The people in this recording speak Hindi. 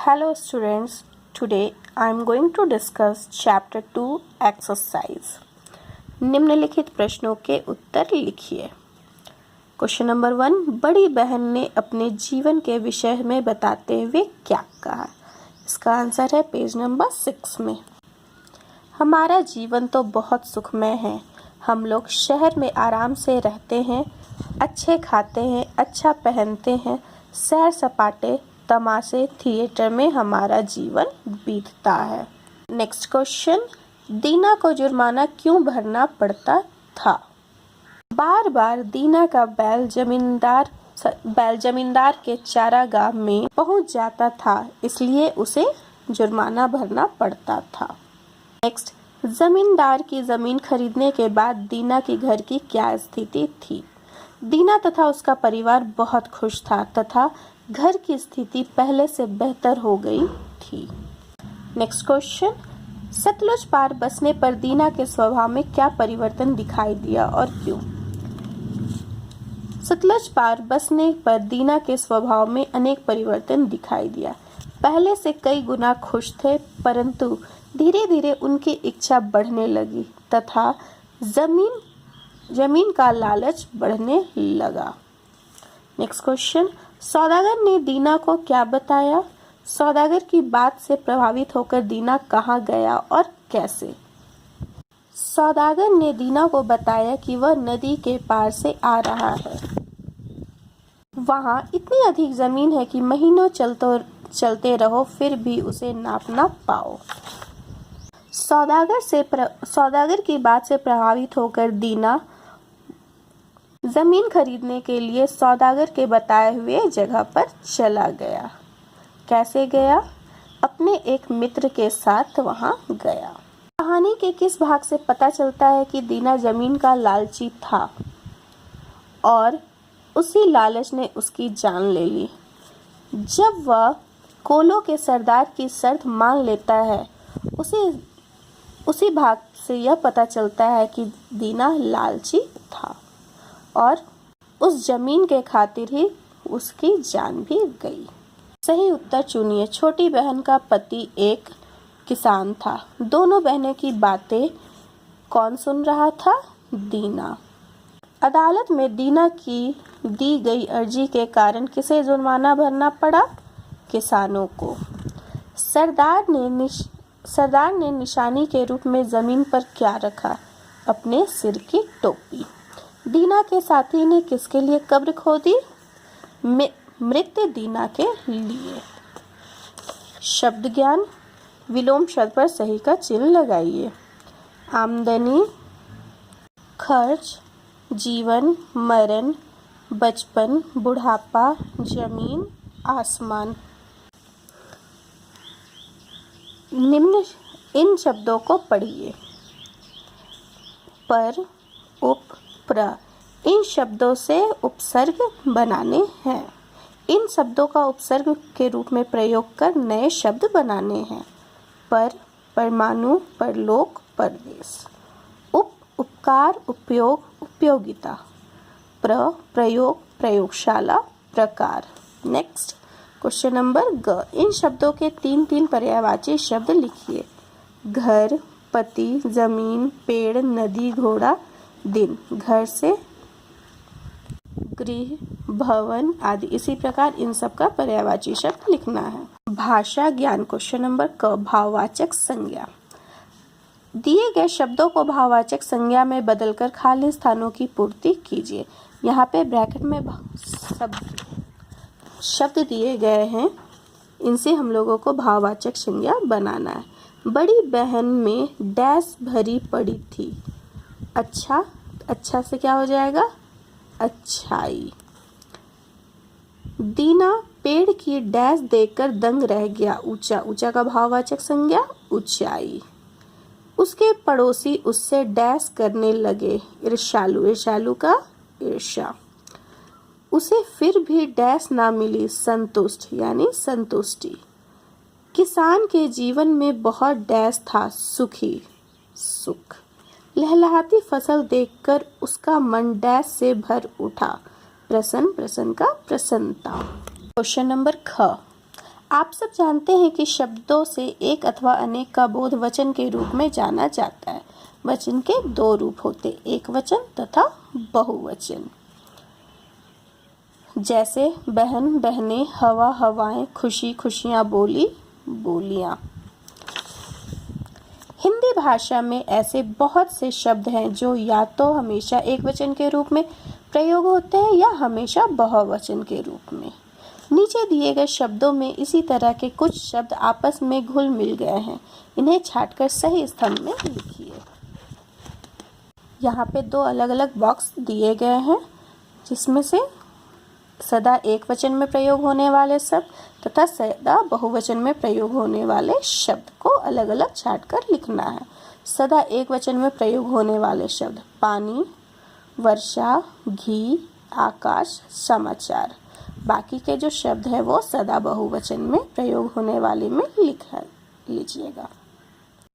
Hello students, today I am going to discuss chapter 2 exercise. निम्नलिखित प्रश्नों के उत्तर लिखिए। क्वेश्चन नंबर 1, बड़ी बहन ने अपने जीवन के विषय में बताते हुए क्या कहा? इसका आंसर है पेज नंबर 6 में। हमारा जीवन तो बहुत सुखमय है। हम लोग शहर में आराम से रहते हैं, अच्छे खाते हैं, अच्छा पहनते हैं, सैर सपाटे तमाशे थिएटर में हमारा जीवन बीतता है। नेक्स्ट क्वेश्चन, दीना को जुर्माना क्यों भरना पड़ता था? बार बार दीना का बैल जमींदार के चारागाह में पहुंच जाता था, इसलिए उसे जुर्माना भरना पड़ता था। नेक्स्ट, जमींदार की जमीन खरीदने के बाद दीना की घर की क्या स्थिति थी? दीना तथा उसका परिवार बहुत खुश था तथा घर की स्थिति पहले से बेहतर हो गई थी। नेक्स्ट क्वेश्चन, सतलुज पार बसने पर दीना के स्वभाव में क्या परिवर्तन दिखाई दिया और क्यों? सतलुज पार बसने पर दीना के स्वभाव में अनेक परिवर्तन दिखाई दिया। पहले से कई गुना खुश थे, परंतु धीरे धीरे उनकी इच्छा बढ़ने लगी तथा जमीन का लालच बढ़ने लगा। नेक्स्ट क्वेश्चन, सौदागर ने दीना को क्या बताया? सौदागर की बात से प्रभावित होकर दीना कहाँ गया और कैसे? सौदागर ने दीना को बताया कि वह नदी के पार से आ रहा है। वहाँ इतनी अधिक जमीन है कि महीनों चलते रहो फिर भी उसे नाप ना पाओ। सौदागर की बात से प्रभावित होकर दीना जमीन खरीदने के लिए सौदागर के बताए हुए जगह पर चला गया। कैसे गया? अपने एक मित्र के साथ वहां गया। कहानी के किस भाग से पता चलता है कि दीना जमीन का लालची था और उसी लालच ने उसकी जान ले ली? जब वह कोलों के सरदार की शर्त मान लेता है, उसी भाग से यह पता चलता है कि दीना लालची था और उस जमीन के खातिर ही उसकी जान भी गई। सही उत्तर चुनिए। छोटी बहन का पति एक किसान था। दोनों बहनों की बातें कौन सुन रहा था? दीना। अदालत में दीना की दी गई अर्जी के कारण किसे जुर्माना भरना पड़ा? किसानों को। सरदार ने निशानी के रूप में जमीन पर क्या रखा? अपने सिर की टोपी। दीना के साथी ने किसके लिए कब्र खोदी? मृत दीना के लिए। शब्द ज्ञान, विलोम शब्द पर सही का चिन्ह लगाइए। आमदनी, खर्च, जीवन, मरण, बचपन, बुढ़ापा, जमीन, आसमान। निम्न इन शब्दों को पढ़िए। पर, उप, प्र, इन शब्दों से उपसर्ग बनाने हैं। इन शब्दों का उपसर्ग के रूप में प्रयोग कर नए शब्द बनाने हैं। पर, परमाणु, परलोक, परदेश। उप, उपकार, उपयोग, उपयोगिता। प्र, प्रयोग, प्रयोगशाला, प्रकार। नेक्स्ट क्वेश्चन नंबर ग, इन शब्दों के 3 पर्यायवाची शब्द लिखिए। घर, पति, जमीन, पेड़, नदी, घोड़ा, दिन। घर से गृह, भवन आदि। इसी प्रकार इन सब का पर्यायवाची शब्द लिखना है। भाषा ज्ञान क्वेश्चन नंबर क, भाववाचक संज्ञा। दिए गए शब्दों को भाववाचक संज्ञा में बदलकर खाली स्थानों की पूर्ति कीजिए। यहाँ पे ब्रैकेट में सब शब्द दिए गए हैं, इनसे हम लोगों को भाववाचक संज्ञा बनाना है। बड़ी बहन में डैश भरी पड़ी थी। अच्छा से क्या हो जाएगा? अच्छाई। दीना पेड़ की डैश देखकर दंग रह गया। ऊंचा का भाववाचक संज्ञा ऊंचाई। उसके पड़ोसी उससे डैश करने लगे। ईर्ष्यालु का ईर्ष्या। उसे फिर भी डैश ना मिली। संतुष्ट यानी संतुष्टि। किसान के जीवन में बहुत डैश था। सुखी, सुख। लहलहाती फसल देखकर उसका मन डैश से भर उठा। प्रसन्न का प्रसन्नता। क्वेश्चन नंबर ख, आप सब जानते हैं कि शब्दों से एक अथवा अनेक का बोध वचन के रूप में जाना जाता है। वचन के दो रूप होते, एक वचन तथा बहुवचन। जैसे बहन बहनें, हवा हवाएं, खुशी खुशियां, बोली बोलियां। हिंदी भाषा में ऐसे बहुत से शब्द हैं जो या तो हमेशा एक वचन के रूप में प्रयोग होते हैं या हमेशा बहुवचन के रूप में। नीचे दिए गए शब्दों में इसी तरह के कुछ शब्द आपस में घुल मिल गए हैं। इन्हें छांटकर सही स्तंभ में लिखिए। यहाँ पे दो अलग अलग बॉक्स दिए गए हैं, जिसमें से सदा एक वचन में प्रयोग होने वाले शब्द तथा सदा बहुवचन में प्रयोग होने वाले शब्द को अलग अलग छांटकर लिखना है। सदा एक वचन में प्रयोग होने वाले शब्द पानी, वर्षा, घी, आकाश, समाचार। बाकी के जो शब्द है वो सदा बहुवचन में प्रयोग होने वाले में लिख लीजिएगा।